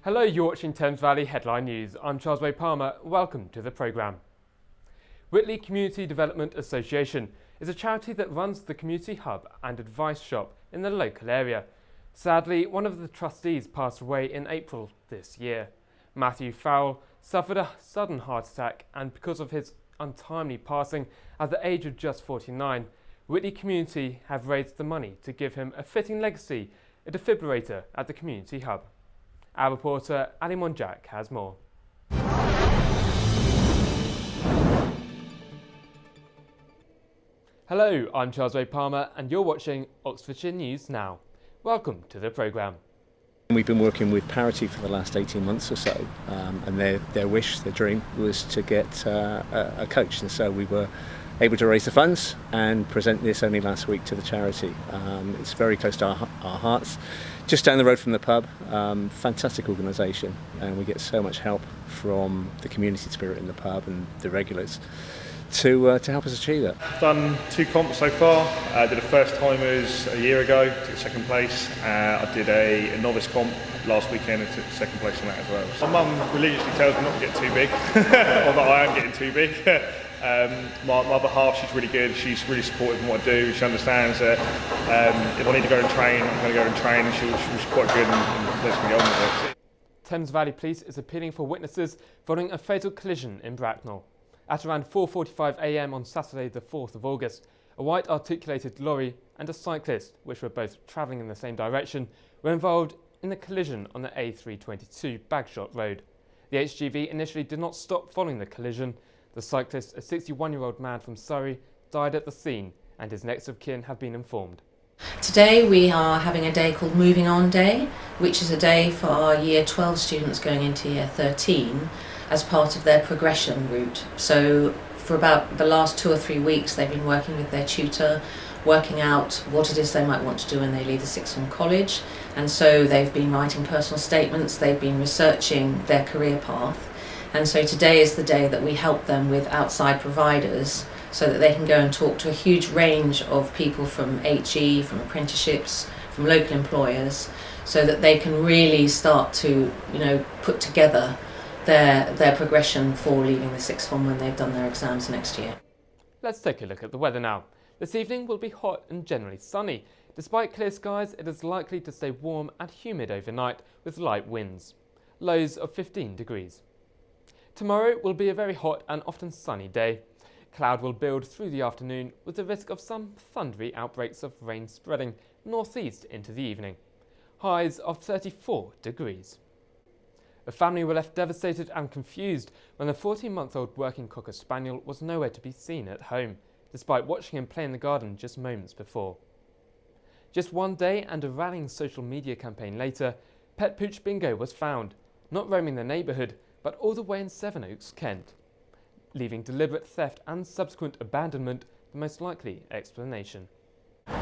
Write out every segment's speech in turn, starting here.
Hello, you're watching Thames Valley Headline News. I'm Charles Wade Palmer. Welcome to the programme. Whitley Community Development Association is a charity that runs the community hub and advice shop in the local area. Sadly, one of the trustees passed away in April this year. Matthew Farrell suffered a sudden heart attack, and because of his untimely passing at the age of just 49, Whitley Community have raised the money to give him a fitting legacy, a defibrillator at the community hub. Our reporter Ali Monjak has more. Hello, I'm Charles Wade Palmer and you're watching Oxfordshire News Now. Welcome to the programme. We've been working with Parity for the last 18 months or so, and their wish, their dream was to get a coach, and so we were able to raise the funds and present this only last week to the charity. It's very close to our hearts, just down the road from the pub. Fantastic organisation, and we get so much help from the community spirit in the pub and the regulars to help us achieve that. I've done 2 comps so far. I did a first timers a year ago, took second place. I did a novice comp last weekend and took second place in that as well. My mum religiously tells me not to get too big, or that I am getting too big. My other half, she's really good. She's really supportive in what I do. She understands that if I need to go and train, I'm going to go and train. She's quite good and lets me get on with it. Thames Valley Police is appealing for witnesses following a fatal collision in Bracknell. At around 4:45 a.m. on Saturday the 4th of August, a white articulated lorry and a cyclist, which were both travelling in the same direction, were involved in the collision on the A322 Bagshot Road. The HGV initially did not stop following the collision. The cyclist, a 61-year-old man from Surrey, died at the scene, and his next of kin have been informed. Today we are having a day called Moving On Day, which is a day for our Year 12 students going into Year 13 as part of their progression route. So for about the last 2 or 3 weeks they've been working with their tutor, working out what it is they might want to do when they leave the sixth form college, and so they've been writing personal statements, they've been researching their career path, and so today is the day that we help them with outside providers so that they can go and talk to a huge range of people from HE, from apprenticeships, from local employers, so that they can really start to, put together their progression for leaving the sixth form when they've done their exams next year. Let's take a look at the weather now. This evening will be hot and generally sunny. Despite clear skies, it is likely to stay warm and humid overnight with light winds. Lows of 15 degrees. Tomorrow will be a very hot and often sunny day. Cloud will build through the afternoon with the risk of some thundery outbreaks of rain spreading northeast into the evening. Highs of 34 degrees. The family were left devastated and confused when the 14-month-old working Cocker Spaniel was nowhere to be seen at home, despite watching him play in the garden just moments before. Just one day and a rallying social media campaign later, Pet Pooch Bingo was found, not roaming the neighbourhood, but all the way in Sevenoaks, Kent, leaving deliberate theft and subsequent abandonment the most likely explanation.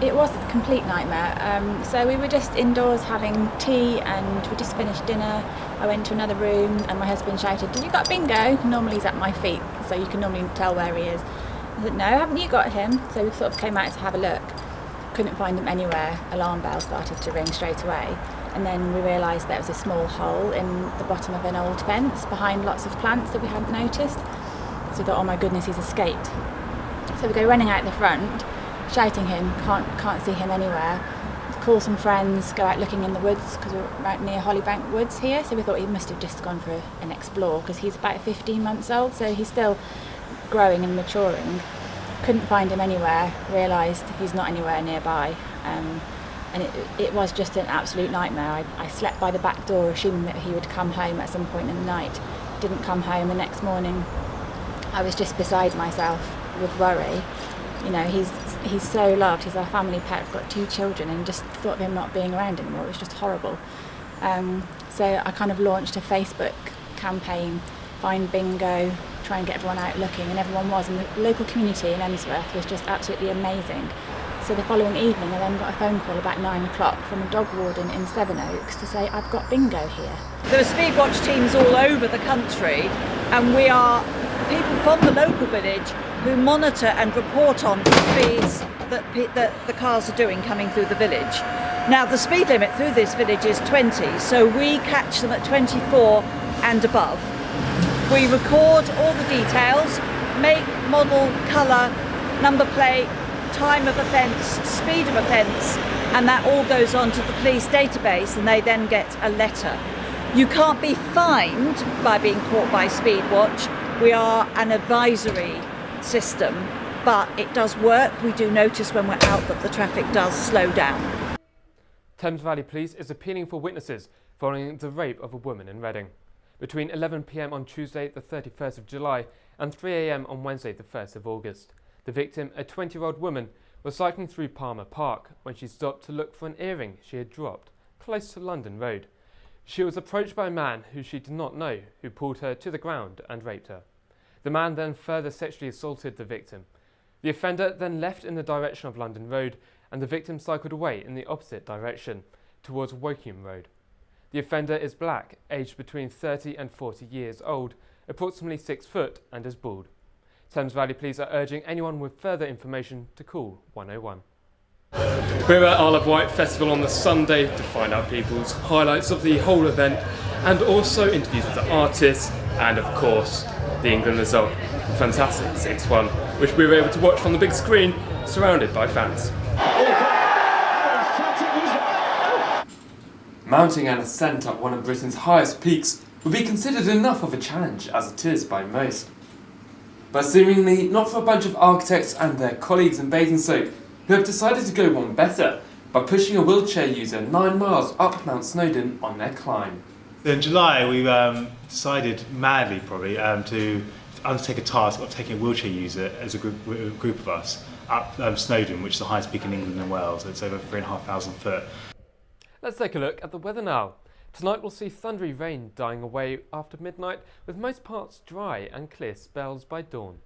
It was a complete nightmare. So we were just indoors having tea and we just finished dinner. I went to another room and my husband shouted, "Have you got Bingo?" Normally he's at my feet, so you can normally tell where he is. I said, "No, haven't you got him?" So we sort of came out to have a look. Couldn't find him anywhere. Alarm bell started to ring straight away. And then we realised there was a small hole in the bottom of an old fence behind lots of plants that we hadn't noticed. So we thought, oh my goodness, he's escaped. So we go running out the front, shouting him, can't see him anywhere. Call some friends, go out looking in the woods because we're right near Hollybank Woods here. So we thought he must have just gone for an explore because he's about 15 months old, so he's still growing and maturing. Couldn't find him anywhere, realised he's not anywhere nearby. And it was just an absolute nightmare. I slept by the back door assuming that he would come home at some point in the night. Didn't come home. The next morning I was just beside myself with worry. He's so loved. He's our family pet. We've got 2 children and just thought of him not being around anymore. It was just horrible. So I kind of launched a Facebook campaign, Find Bingo, try and get everyone out looking, and everyone was. And the local community in Emsworth was just absolutely amazing. So the following evening I then got a phone call about 9 o'clock from a dog warden in Sevenoaks to say, "I've got Bingo here." There are speed watch teams all over the country, and we are people from the local village who monitor and report on the speeds that the cars are doing coming through the village. Now the speed limit through this village is 20, so we catch them at 24 and above. We record all the details, make, model, colour, number plate, time of offence, speed of offence, and that all goes onto the police database and they then get a letter. You can't be fined by being caught by speed watch. We are an advisory system, but it does work. We do notice when we're out that the traffic does slow down. Thames Valley Police is appealing for witnesses following the rape of a woman in Reading. Between 11 p.m. on Tuesday the 31st of July and 3 a.m. on Wednesday the 1st of August, the victim, a 20-year-old woman, was cycling through Palmer Park when she stopped to look for an earring she had dropped close to London Road. She was approached by a man who she did not know, who pulled her to the ground and raped her. The man then further sexually assaulted the victim. The offender then left in the direction of London Road and the victim cycled away in the opposite direction, towards Woking Road. The offender is black, aged between 30 and 40 years old, approximately 6 foot, and is bald. Thames Valley Police are urging anyone with further information to call 101. We're at Isle of Wight Festival on the Sunday to find out people's highlights of the whole event and also interviews with the artists and, of course, the England result. Fantastic 6-1, which we were able to watch on the big screen, surrounded by fans. Mounting an ascent up one of Britain's highest peaks would be considered enough of a challenge as it is by most. But seemingly not for a bunch of architects and their colleagues in Basingstoke who have decided to go one better by pushing a wheelchair user 9 miles up Mount Snowdon on their climb. In July we decided, madly probably, to undertake a task of taking a wheelchair user as a group of us up Snowdon, which is the highest peak in England and Wales. It's over 3,500 foot. Let's take a look at the weather now. Tonight we'll see thundery rain dying away after midnight, with most parts dry and clear spells by dawn.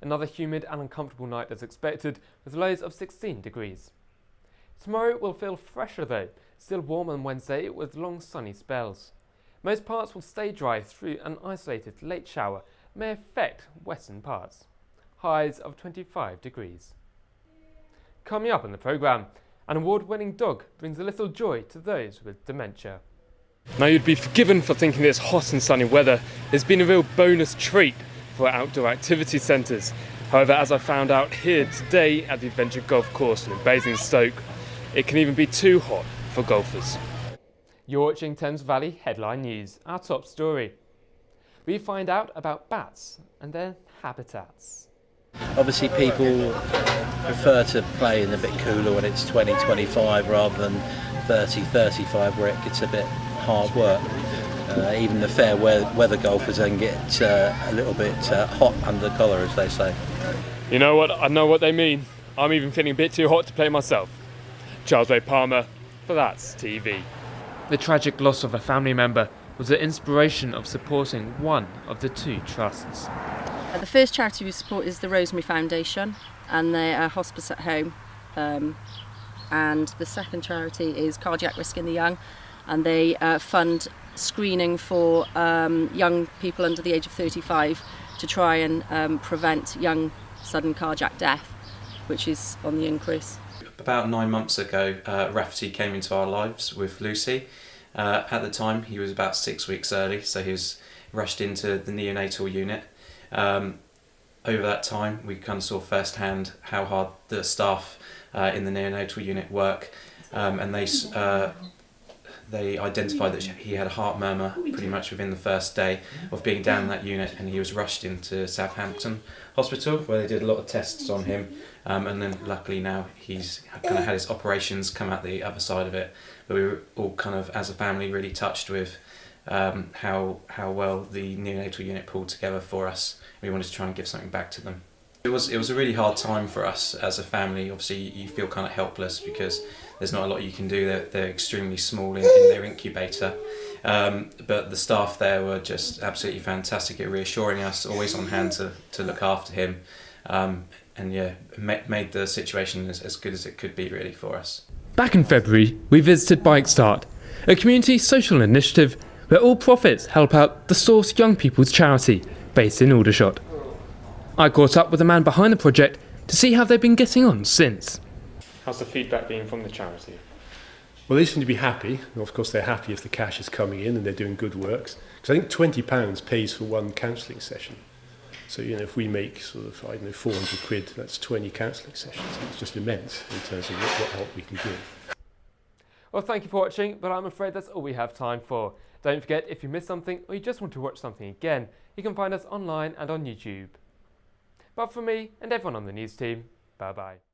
Another humid and uncomfortable night is expected, with lows of 16 degrees. Tomorrow will feel fresher though, still warm on Wednesday with long sunny spells. Most parts will stay dry through an isolated late shower may affect western parts. Highs of 25 degrees. Coming up on the programme, an award-winning dog brings a little joy to those with dementia. Now you'd be forgiven for thinking this hot and sunny weather has been a real bonus treat for outdoor activity centres. However, as I found out here today at the Adventure Golf Course in Basingstoke, it can even be too hot for golfers. You're watching Thames Valley Headline News, our top story. We find out about bats and their habitats. Obviously people prefer to play in a bit cooler when it's 20, 25 rather than 30, 35 where it gets a bit hard work. Even the fair weather golfers then get a little bit hot under the collar, as they say. You know what? I know what they mean. I'm even feeling a bit too hot to play myself. Charles Ray Palmer for That's TV. The tragic loss of a family member was the inspiration of supporting one of the two trusts. The first charity we support is the Rosemary Foundation, and they are hospice at home. And the second charity is Cardiac Risk in the Young, and they fund screening for young people under the age of 35 to try and prevent young sudden cardiac death, which is on the increase. About 9 months ago, Rafferty came into our lives with Lucy. At the time, he was about 6 weeks early, so he was rushed into the neonatal unit. Over that time, we kind of saw firsthand how hard the staff in the neonatal unit work, and they identified that he had a heart murmur pretty much within the first day of being down in that unit, and he was rushed into Southampton Hospital where they did a lot of tests on him, and then luckily now he's kind of had his operations come out the other side of it. But we were all kind of, as a family, really touched with how well the neonatal unit pulled together for us. We wanted to try and give something back to them. It was a really hard time for us as a family. Obviously you feel kind of helpless because there's not a lot you can do. They're extremely small in their incubator, but the staff there were just absolutely fantastic at reassuring us, always on hand to look after him, and yeah, made the situation as good as it could be really for us. Back in February, we visited Bike Start, a community social initiative where all profits help out the Source Young People's charity, based in Aldershot. I caught up with the man behind the project to see how they've been getting on since. How's the feedback been from the charity? Well, they seem to be happy. And of course, they're happy if the cash is coming in and they're doing good works. Because I think £20 pays for one counselling session. So, if we make sort of, 400 quid, that's 20 counselling sessions. It's just immense in terms of what help we can give. Well, thank you for watching, but I'm afraid that's all we have time for. Don't forget, if you missed something or you just want to watch something again, you can find us online and on YouTube. But for me and everyone on the news team, bye-bye.